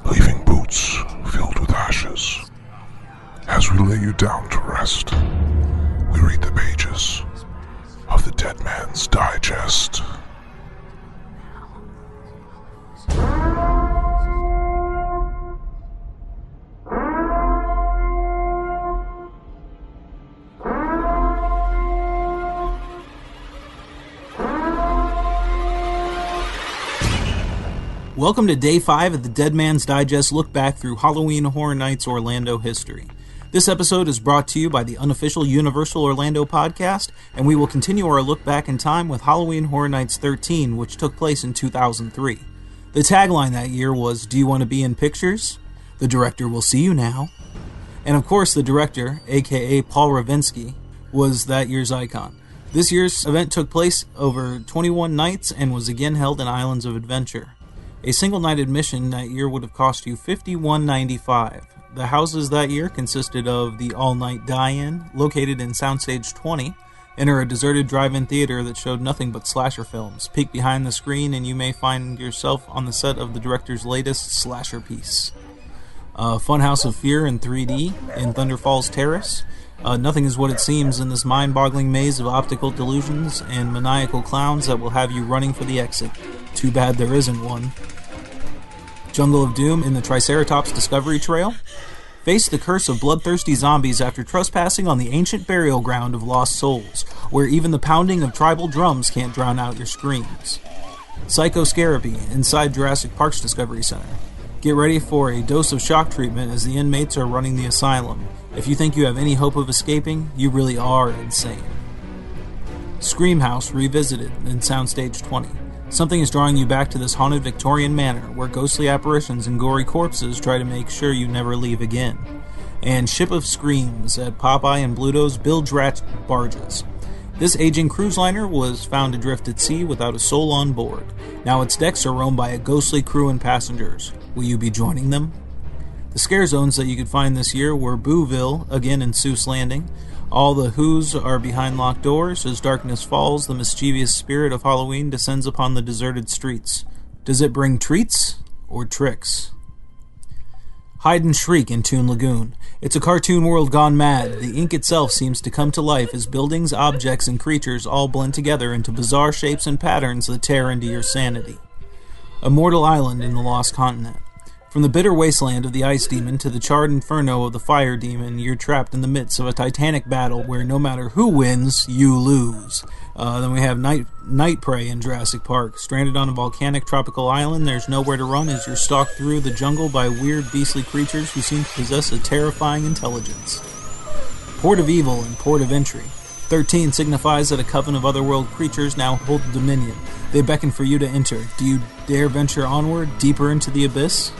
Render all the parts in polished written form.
leaving boots filled with ashes. As we lay you down to rest, we read the pages of the Dead Man's Digest. Welcome to Day 5 of the Dead Man's Digest look back through Halloween Horror Nights Orlando history. This episode is brought to you by the unofficial Universal Orlando podcast, and we will continue our look back in time with Halloween Horror Nights 13, which took place in 2003. The tagline that year was, "Do you want to be in pictures? The director will see you now." And of course, the director, aka Paul Ravinsky, was that year's icon. This year's event took place over 21 nights and was again held in Islands of Adventure. A single night admission that year would have cost you $51.95. The houses that year consisted of the all-night die-in, located in Soundstage 20, enter a deserted drive-in theater that showed nothing but slasher films. Peek behind the screen and you may find yourself on the set of the director's latest slasher piece. Funhouse of Fear in 3D in Thunder Falls Terrace. Nothing is what it seems in this mind-boggling maze of optical delusions and maniacal clowns that will have you running for the exit. Too bad there isn't one. Jungle of Doom in the Triceratops Discovery Trail. Face the curse of bloodthirsty zombies after trespassing on the ancient burial ground of lost souls, where even the pounding of tribal drums can't drown out your screams. Psychoscarapy inside Jurassic Park's Discovery Center. Get ready for a dose of shock treatment as the inmates are running the asylum. If you think you have any hope of escaping, you really are insane. Scream House Revisited in Soundstage 20. Something is drawing you back to this haunted Victorian manor, where ghostly apparitions and gory corpses try to make sure you never leave again. And Ship of Screams at Popeye and Bluto's Bilge Rat barges. This aging cruise liner was found adrift at sea without a soul on board. Now its decks are roamed by a ghostly crew and passengers. Will you be joining them? The scare zones that you could find this year were Booville, again in Seuss Landing. All the Who's are behind locked doors. As darkness falls, the mischievous spirit of Halloween descends upon the deserted streets. Does it bring treats or tricks? Hide and Shriek in Toon Lagoon. It's a cartoon world gone mad. The ink itself seems to come to life as buildings, objects, and creatures all blend together into bizarre shapes and patterns that tear into your sanity. Immortal Island in the Lost Continent. From the bitter wasteland of the Ice Demon to the charred inferno of the Fire Demon, you're trapped in the midst of a titanic battle where no matter who wins, you lose. Then we have Night Prey in Jurassic Park. Stranded on a volcanic tropical island, there's nowhere to run as you're stalked through the jungle by weird, beastly creatures who seem to possess a terrifying intelligence. Port of Evil and Port of Entry. 13 signifies that a coven of otherworld creatures now hold dominion. They beckon for you to enter. Do you dare venture onward, deeper into the abyss?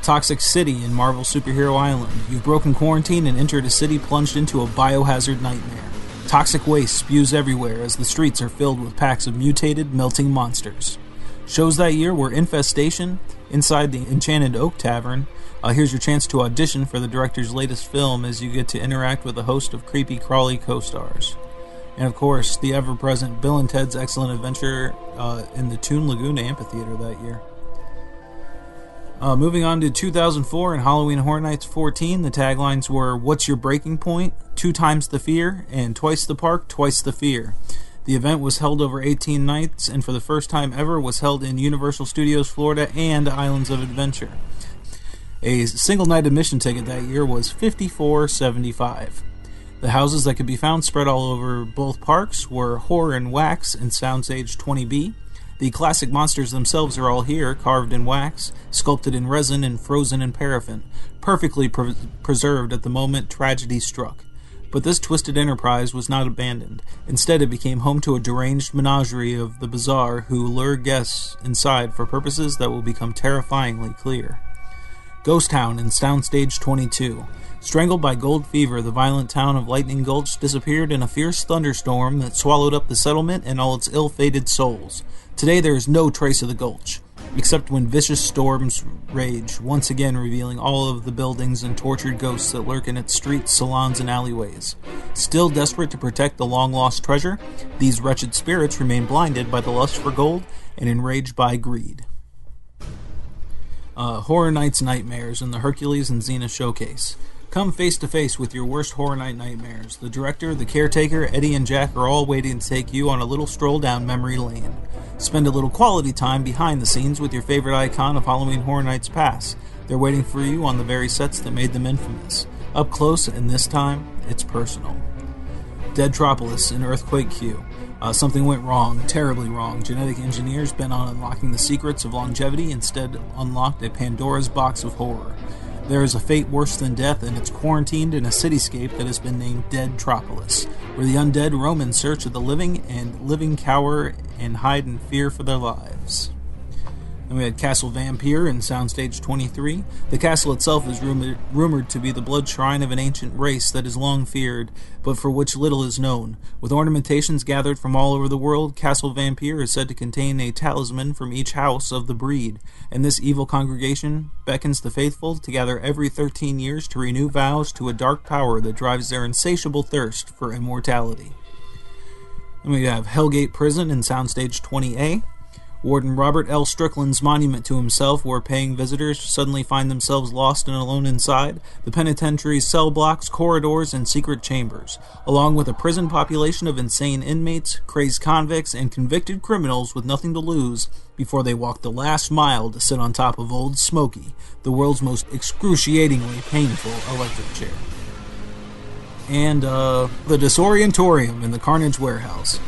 Toxic City in Marvel Superhero Island. You've broken quarantine and entered a city plunged into a biohazard nightmare. Toxic waste spews everywhere as the streets are filled with packs of mutated, melting monsters. Shows that year were Infestation, inside the Enchanted Oak Tavern. Here's your chance to audition for the director's latest film as you get to interact with a host of creepy, crawly co-stars. And of course, the ever-present Bill and Ted's Excellent Adventure in the Toon Lagoon Amphitheater that year. Moving on to 2004 and Halloween Horror Nights 14, the taglines were, "What's your breaking point? 2 times the fear, and twice the park, twice the fear." The event was held over 18 nights, and for the first time ever was held in Universal Studios Florida and Islands of Adventure. A single night admission ticket that year was $54.75. The houses that could be found spread all over both parks were Horror and Wax in Soundstage 20B. The classic monsters themselves are all here, carved in wax, sculpted in resin, and frozen in paraffin, perfectly preserved at the moment tragedy struck. But this twisted enterprise was not abandoned. Instead, it became home to a deranged menagerie of the bizarre who lure guests inside for purposes that will become terrifyingly clear. Ghost Town in Soundstage 22. Strangled by gold fever, the violent town of Lightning Gulch disappeared in a fierce thunderstorm that swallowed up the settlement and all its ill-fated souls. Today there is no trace of the gulch, except when vicious storms rage, once again revealing all of the buildings and tortured ghosts that lurk in its streets, salons, and alleyways. Still desperate to protect the long-lost treasure, these wretched spirits remain blinded by the lust for gold and enraged by greed. Horror Nights Nightmares in the Hercules and Xena Showcase. Come face to face with your worst Horror Night nightmares. The director, the caretaker, Eddie, and Jack are all waiting to take you on a little stroll down memory lane. Spend a little quality time behind the scenes with your favorite icon of Halloween Horror Nights past. They're waiting for you on the very sets that made them infamous. Up close, and this time, it's personal. Deadtropolis in Earthquake Q. Something went wrong, terribly wrong. Genetic engineers bent on unlocking the secrets of longevity, instead unlocked a Pandora's box of horror. There is a fate worse than death, and it's quarantined in a cityscape that has been named Deadtropolis, where the undead roam in search of the living, and living cower and hide in fear for their lives. Then we had Castle Vampire in Soundstage 23. The castle itself is rumored to be the blood shrine of an ancient race that is long feared, but for which little is known. With ornamentations gathered from all over the world, Castle Vampire is said to contain a talisman from each house of the breed, and this evil congregation beckons the faithful to gather every 13 years to renew vows to a dark power that drives their insatiable thirst for immortality. Then we have Hellgate Prison in Soundstage 20A. Warden Robert L. Strickland's monument to himself, where paying visitors suddenly find themselves lost and alone inside the penitentiary's cell blocks, corridors, and secret chambers, along with a prison population of insane inmates, crazed convicts, and convicted criminals with nothing to lose before they walk the last mile to sit on top of Old Smoky, the world's most excruciatingly painful electric chair. And, the Disorientorium in the Carnage Warehouse.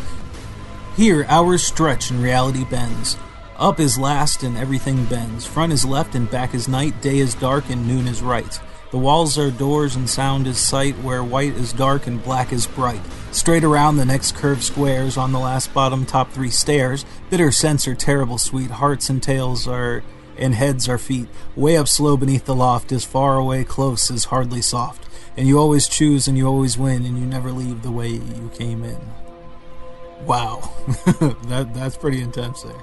Here, hours stretch and reality bends. Up is last and everything bends. Front is left and back is night. Day is dark and noon is right. The walls are doors and sound is sight, where white is dark and black is bright. Straight around the next curved squares, on the last bottom top 3 stairs, bitter scents are terrible sweet. Hearts and tails are, and heads are feet. Way up slow beneath the loft is far away, close is hardly soft. And you always choose and you always win, and you never leave the way you came in. Wow, that's pretty intense there.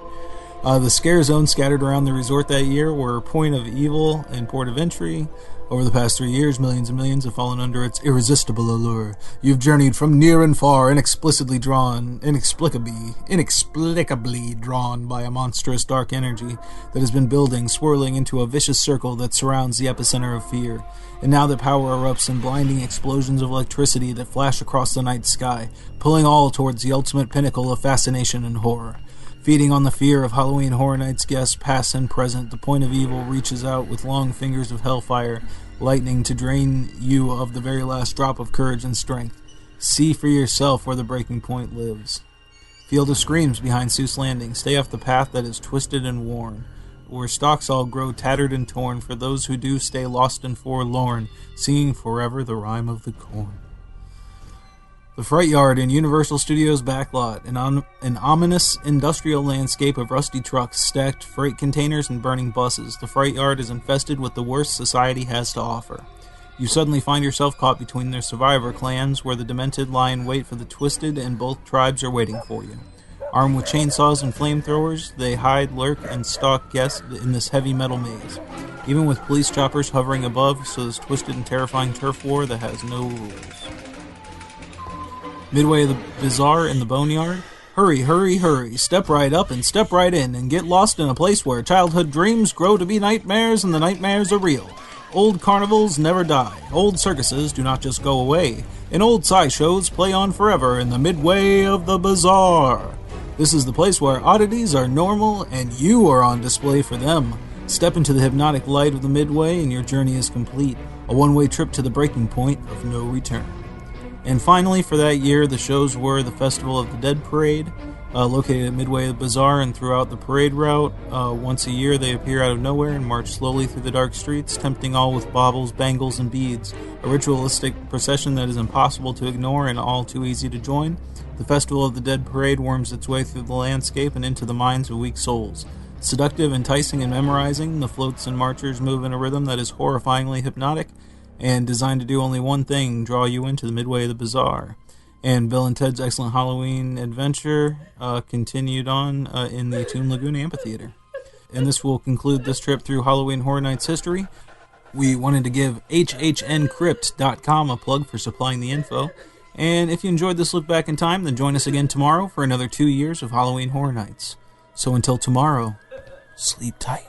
The scare zones scattered around the resort that year were a point of evil and port of entry. Over the past 3 years, millions and millions have fallen under its irresistible allure. You've journeyed from near and far, inexplicably drawn by a monstrous dark energy that has been building, swirling into a vicious circle that surrounds the epicenter of fear. And now that power erupts in blinding explosions of electricity that flash across the night sky, pulling all towards the ultimate pinnacle of fascination and horror. Feeding on the fear of Halloween Horror Nights guests past and present, the point of evil reaches out with long fingers of hellfire, lightning to drain you of the very last drop of courage and strength. See for yourself where the breaking point lives. Field of Screams behind Seuss Landing. Stay off the path that is twisted and worn, where stalks all grow tattered and torn. For those who do stay lost and forlorn, singing forever the rhyme of the corn. The Fright Yard in Universal Studios backlot, an ominous industrial landscape of rusty trucks, stacked freight containers, and burning buses. The Fright Yard is infested with the worst society has to offer. You suddenly find yourself caught between their survivor clans, where the demented lie in wait for the twisted, and both tribes are waiting for you. Armed with chainsaws and flamethrowers, they hide, lurk, and stalk guests in this heavy metal maze. Even with police choppers hovering above, so this twisted and terrifying turf war that has no rules. Midway of the Bazaar in the Boneyard. Hurry, hurry, hurry, step right up and step right in and get lost in a place where childhood dreams grow to be nightmares and the nightmares are real. Old carnivals never die, old circuses do not just go away, and old sideshows play on forever in the midway of the Bazaar. This is the place where oddities are normal and you are on display for them. Step into the hypnotic light of the Midway and your journey is complete, a one-way trip to the breaking point of no return. And finally, for that year, the shows were the Festival of the Dead Parade, located at Midway of the Bazaar and throughout the parade route. Once a year, they appear out of nowhere and march slowly through the dark streets, tempting all with baubles, bangles, and beads. A ritualistic procession that is impossible to ignore and all too easy to join. The Festival of the Dead Parade worms its way through the landscape and into the minds of weak souls. Seductive, enticing, and memorizing, the floats and marchers move in a rhythm that is horrifyingly hypnotic, and designed to do only one thing, draw you into the Midway of the Bazaar. And Bill and Ted's Excellent Halloween Adventure continued on in the Toon Lagoon Amphitheater. And this will conclude this trip through Halloween Horror Nights history. We wanted to give HHNcrypt.com a plug for supplying the info. And if you enjoyed this look back in time, then join us again tomorrow for another 2 years of Halloween Horror Nights. So until tomorrow, sleep tight.